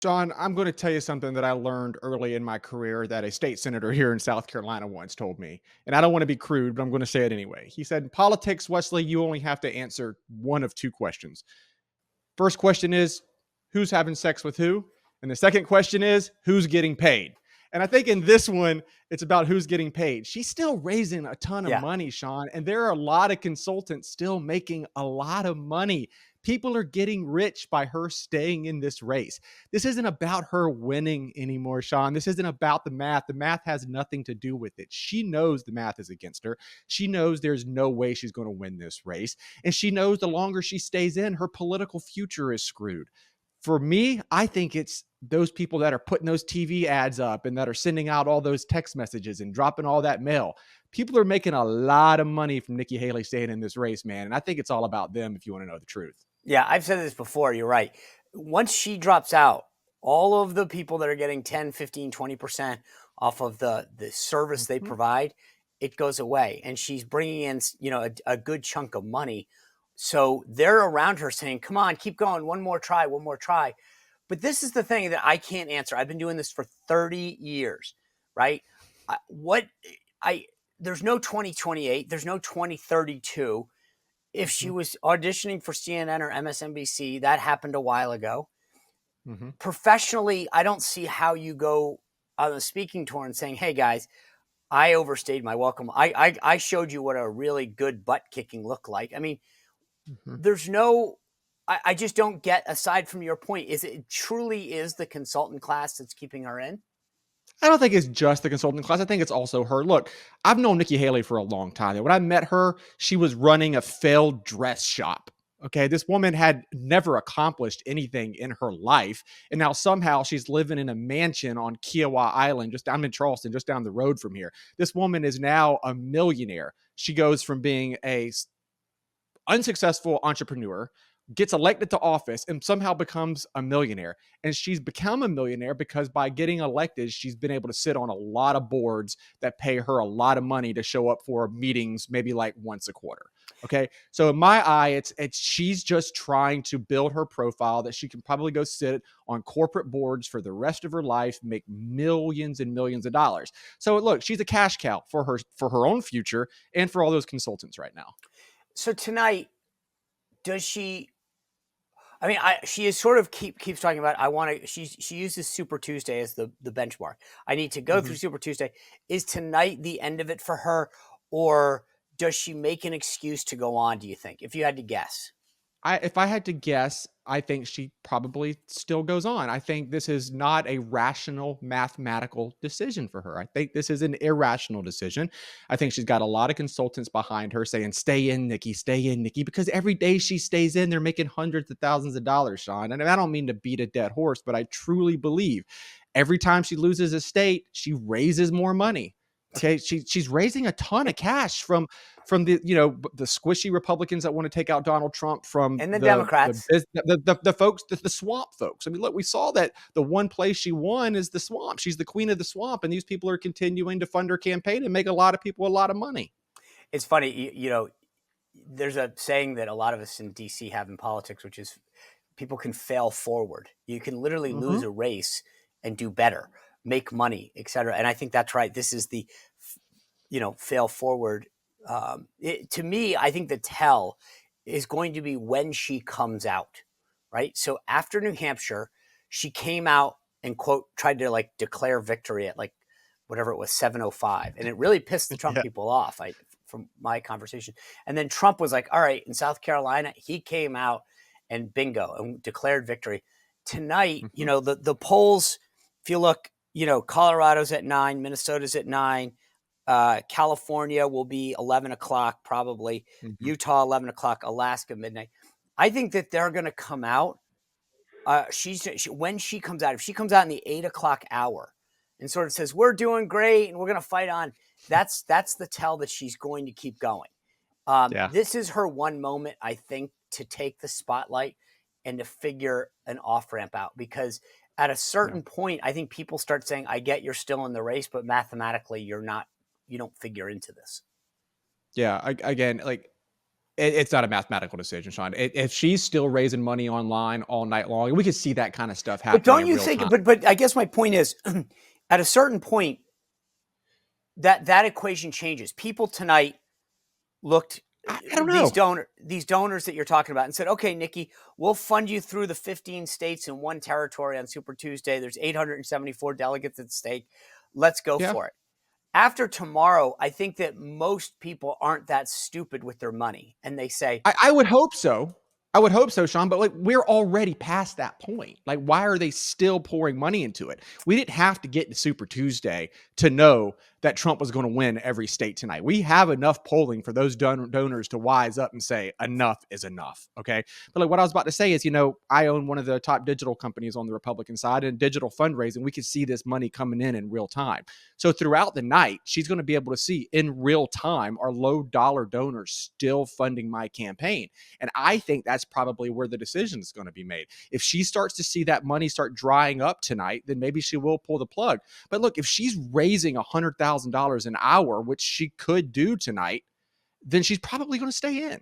John, I'm going to tell you something that I learned early in my career that a state senator here in South Carolina once told me. And I don't want to be crude, but I'm going to say it anyway. He said, in politics, Wesley, you only have to answer one of two questions. First question is, who's having sex with who? And the second question is, who's getting paid? And I think in this one, it's about who's getting paid. She's still raising a ton of Yeah. money, Sean, and there are a lot of consultants still making a lot of money. People are getting rich by her staying in this race. This isn't about her winning anymore, Sean. This isn't about the math. The math has nothing to do with it. She knows the math is against her. She knows there's no way she's going to win this race. And she knows the longer she stays in, her political future is screwed. For me, I think it's those people that are putting those TV ads up and that are sending out all those text messages and dropping all that mail. People are making a lot of money from Nikki Haley staying in this race, man. And I think it's all about them if you want to know the truth. Yeah, I've said this before. You're right. Once she drops out, all of the people that are getting 10, 15, 20% off of the service they Mhm. provide, it goes away. And she's bringing in, a good chunk of money. So they're around her saying, come on, keep going. One more try, one more try. But this is the thing that I can't answer. I've been doing this for 30 years, right? What I There's no 2028, there's no 2032. If she Mhm. was auditioning for CNN or MSNBC, that happened a while ago. Mhm. Professionally, I don't see how you go on a speaking tour and saying, "Hey guys, I overstayed my welcome. I showed you what a really good butt kicking looked like." I mean, Mhm. there's no. I just don't get. Aside from your point, is it truly is the consultant class that's keeping her in? I don't think it's just the consulting class. I think it's also her. Look, I've known Nikki Haley for a long time. When I met her, she was running a failed dress shop. Okay. This woman had never accomplished anything in her life. And now somehow she's living in a mansion on Kiowa Island, just I'm in Charleston, just down the road from here. This woman is now a millionaire. She goes from being a unsuccessful entrepreneur, gets elected to office, and somehow becomes a millionaire. And she's become a millionaire because by getting elected, she's been able to sit on a lot of boards that pay her a lot of money to show up for meetings, maybe like once a quarter. Okay. So in my eye, it's she's just trying to build her profile that she can probably go sit on corporate boards for the rest of her life, make millions and millions of dollars. So look, she's a cash cow for her own future and for all those consultants right now. So tonight, does she? I mean, she is sort of keeps talking about. I want to. She uses Super Tuesday as the benchmark. I need to go through Mhm. Super Tuesday. Is tonight the end of it for her, or does she make an excuse to go on? Do you think, if you had to guess? If I had to guess, I think she probably still goes on. I think this is not a rational mathematical decision for her. I think this is an irrational decision. I think she's got a lot of consultants behind her saying, stay in, Nikki, because every day she stays in, they're making hundreds of thousands of dollars, Sean. And I don't mean to beat a dead horse, but I truly believe every time she loses a state, she raises more money. Okay, she's raising a ton of cash from the the squishy Republicans that want to take out Donald Trump, from And the the Democrats. the folks, the swamp folks. I mean, look, we saw that the one place she won is the swamp. She's the queen of the swamp, and these people are continuing to fund her campaign and make a lot of people a lot of money. It's funny, there's a saying that a lot of us in DC have in politics, which is people can fail forward. You can literally lose Hmm. a race and do better, make money, etc. And I think that's right. This is the fail forward. To me, I think the tell is going to be when she comes out, right? So after New Hampshire, she came out and quote tried to like declare victory at like whatever it was 7:05, and it really pissed the Trump Yeah. people off. From my conversation, and then Trump was like, "All right," in South Carolina, he came out and bingo and declared victory. Tonight, Hmm. the polls. If you look, Colorado's at 9, Minnesota's at 9. California will be 11 o'clock, probably. Hmm. Utah, 11 o'clock. Alaska, midnight. I think that they're going to come out. When she comes out, if she comes out in the 8 o'clock hour and sort of says, we're doing great and we're going to fight on, that's the tell that she's going to keep going. Yeah. This is her one moment, I think, to take the spotlight and to figure an off ramp out, because at a Yeah. certain point, I think people start saying, I get you're still in the race, but mathematically, you don't figure into this. Yeah. Again, like It's not a mathematical decision, Sean. If she's still raising money online all night long, we could see that kind of stuff But happening don't in you real think? time. But I guess my point is, at a certain point, that equation changes. People tonight looked I don't know. these donors that you're talking about and said, okay, Nikki, we'll fund you through the 15 states and one territory on Super Tuesday. There's 874 delegates at stake. Let's go Yeah. for it. After tomorrow, I think that most people aren't that stupid with their money, and they say, I would hope so. I would hope so, Sean, but like we're already past that point. Like, why are they still pouring money into it? We didn't have to get to Super Tuesday to know that Trump was going to win every state tonight. We have enough polling for those donors to wise up and say enough is enough. Okay. But like what I was about to say is, I own one of the top digital companies on the Republican side, and digital fundraising, we could see this money coming in real time. So throughout the night, she's going to be able to see in real time are low dollar donors still funding my campaign. And I think that's probably where the decision is going to be made. If she starts to see that money start drying up tonight, then maybe she will pull the plug. But look, if she's raising $100,000 an hour, which she could do tonight, then she's probably going to stay in.